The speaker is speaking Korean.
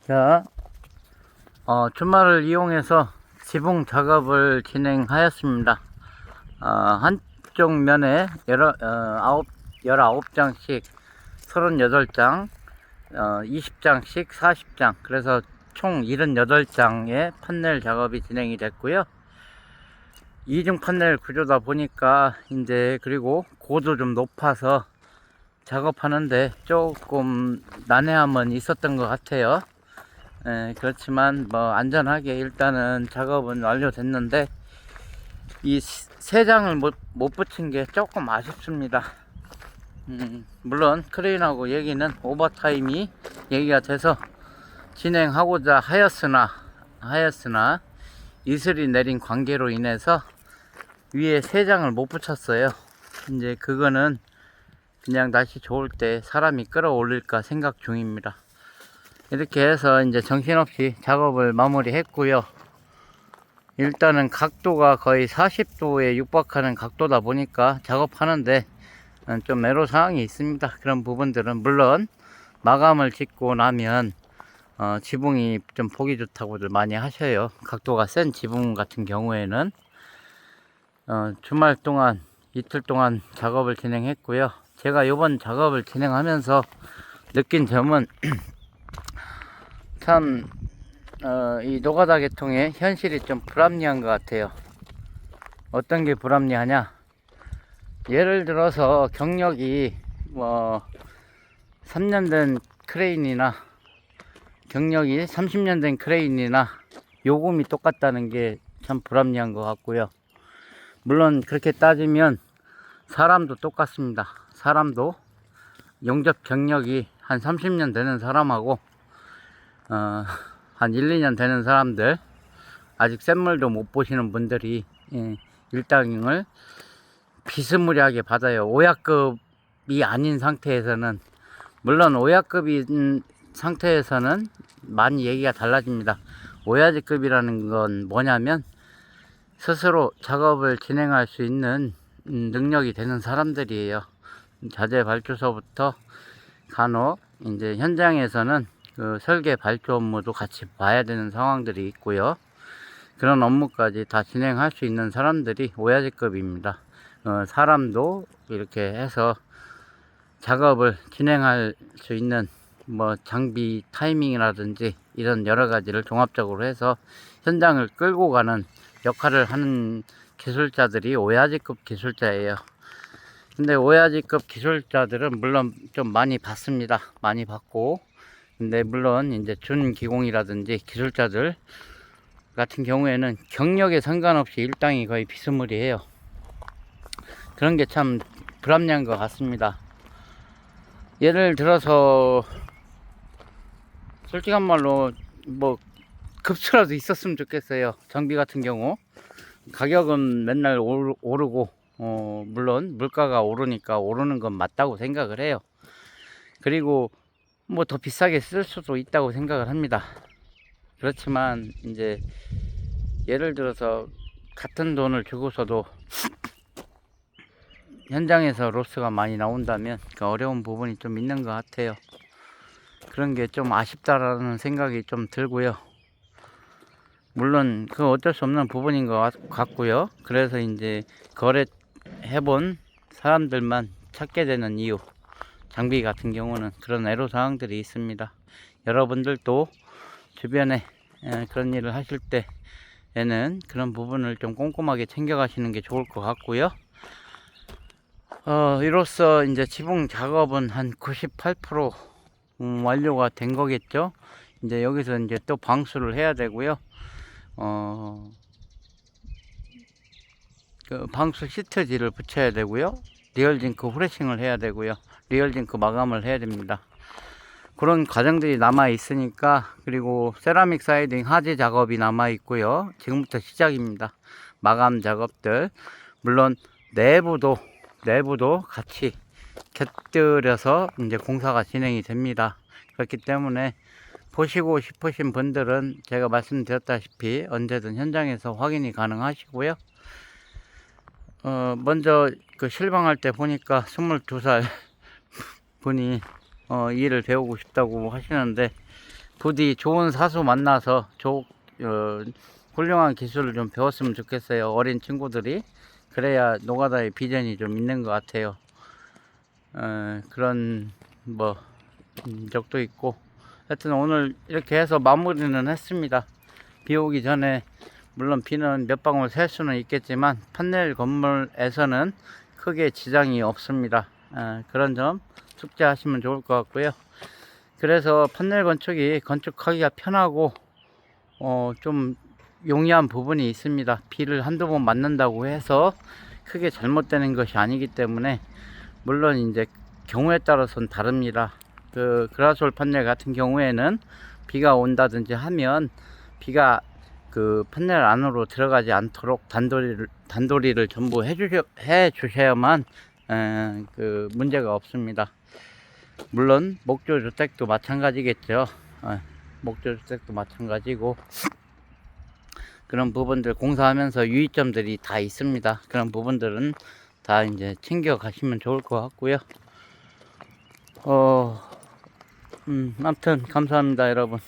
자, 주말을 이용해서 지붕 작업을 진행하였습니다. 한쪽 면에 19장씩 38장, 20장씩 40장, 그래서 총 78장의 판넬 작업이 진행이 됐고요. 이중 판넬 구조다 보니까 이제 그리고 고도 좀 높아서 작업하는데 조금 난해함은 있었던 것 같아요. 그렇지만 뭐 안전하게 일단은 작업은 완료됐는데 이 세 장을 못 붙인 게 조금 아쉽습니다. 물론 크레인하고 얘기는 오버타임이 얘기가 돼서 진행하고자 하였으나 이슬이 내린 관계로 인해서 위에 세 장을 못 붙였어요. 이제 그거는 그냥 날씨 좋을 때 사람이 끌어올릴까 생각 중입니다. 이렇게 해서 이제 정신없이 작업을 마무리했고요. 일단은 각도가 거의 40도에 육박하는 각도다 보니까 작업하는데 좀 애로사항이 있습니다. 그런 부분들은 물론 마감을 짓고 나면 지붕이 좀 보기 좋다고들 많이 하셔요. 각도가 센 지붕 같은 경우에는 주말 동안 이틀 동안 작업을 진행했고요. 제가 이번 작업을 진행하면서 느낀 점은 참 이 노가다 계통의 현실이 좀 불합리한 것 같아요. 어떤 게 불합리하냐? 예를 들어서 경력이 뭐 3년 된 크레인이나 경력이 30년 된 크레인이나 요금이 똑같다는 게 참 불합리한 것 같고요. 물론 그렇게 따지면 사람도 똑같습니다. 사람도 용접 경력이 한 30년 되는 사람하고 한 1, 2년 되는 사람들, 아직 샘물도 못 보시는 분들이 일당을 비스무리하게 받아요. 오약급이 아닌 상태에서는. 물론 오약급인 상태에서는 많이 얘기가 달라집니다. 오야지급이라는 건 뭐냐면 스스로 작업을 진행할 수 있는 능력이 되는 사람들이에요. 자재 발주서부터 간혹 이제 현장에서는 그 설계 발주 업무도 같이 봐야 되는 상황들이 있고요. 그런 업무까지 다 진행할 수 있는 사람들이 오야지급입니다. 사람도 이렇게 해서 작업을 진행할 수 있는 뭐 장비 타이밍이라든지 이런 여러 가지를 종합적으로 해서 현장을 끌고 가는 역할을 하는 기술자들이 오야지급 기술자예요. 근데 오야지급 기술자들은 물론 좀 많이 받습니다. 많이 받고, 근데 물론 이제 준기공이라든지 기술자들 같은 경우에는 경력에 상관없이 일당이 거의 비스무리해요. 그런 게 참 불합리한 것 같습니다. 예를 들어서 솔직한 말로 뭐 급수라도 있었으면 좋겠어요. 정비 같은 경우 가격은 맨날 오르고 물론 물가가 오르니까 오르는 건 맞다고 생각을 해요. 그리고 뭐 더 비싸게 쓸 수도 있다고 생각을 합니다. 그렇지만 이제 예를 들어서 같은 돈을 주고서도 현장에서 로스가 많이 나온다면 그 어려운 부분이 좀 있는 것 같아요. 그런 게 좀 아쉽다라는 생각이 좀 들고요. 물론 그 어쩔 수 없는 부분인 것 같고요. 그래서 이제 거래해본 사람들만 찾게 되는 이유, 장비 같은 경우는 그런 애로사항들이 있습니다. 여러분들도 주변에 그런 일을 하실 때에는 그런 부분을 좀 꼼꼼하게 챙겨 가시는 게 좋을 것 같고요. 이로써 이제 지붕 작업은 한 98% 완료가 된 거겠죠. 이제 여기서 이제 또 방수를 해야 되고요. 그 방수 시트지를 붙여야 되고요. 리얼징크 후레싱을 해야 되고요. 리얼징크 마감을 해야 됩니다. 그런 과정들이 남아 있으니까, 그리고 세라믹 사이딩 하지 작업이 남아 있고요. 지금부터 시작입니다. 마감 작업들, 물론 내부도 같이 곁들여서 이제 공사가 진행이 됩니다. 그렇기 때문에 보시고 싶으신 분들은 제가 말씀드렸다시피 언제든 현장에서 확인이 가능하시고요. 먼저 그 실방할 때 보니까 22살 분이 일을 배우고 싶다고 하시는데 부디 좋은 사수 만나서 훌륭한 기술을 좀 배웠으면 좋겠어요. 어린 친구들이. 그래야 노가다의 비전이 좀 있는 것 같아요. 그런 적도 있고. 하여튼 오늘 이렇게 해서 마무리는 했습니다. 비 오기 전에 물론 비는 몇 방울 셀 수는 있겠지만 판넬 건물에서는 크게 지장이 없습니다. 그런 점 숙지하시면 좋을 것 같고요. 그래서 판넬 건축이 건축하기가 편하고 좀 용이한 부분이 있습니다. 비를 한두 번 맞는다고 해서 크게 잘못되는 것이 아니기 때문에, 물론 이제 경우에 따라서는 다릅니다. 그 그라솔 판넬 같은 경우에는 비가 온다든지 하면 비가 그 판넬 안으로 들어가지 않도록 단도리를 전부 해 주셔야만 그 문제가 없습니다. 물론 목조주택도 마찬가지겠죠. 목조주택도 마찬가지고 그런 부분들 공사하면서 유의점들이 다 있습니다. 그런 부분들은 다 이제 챙겨 가시면 좋을 것 같고요. 아무튼 감사합니다, 여러분.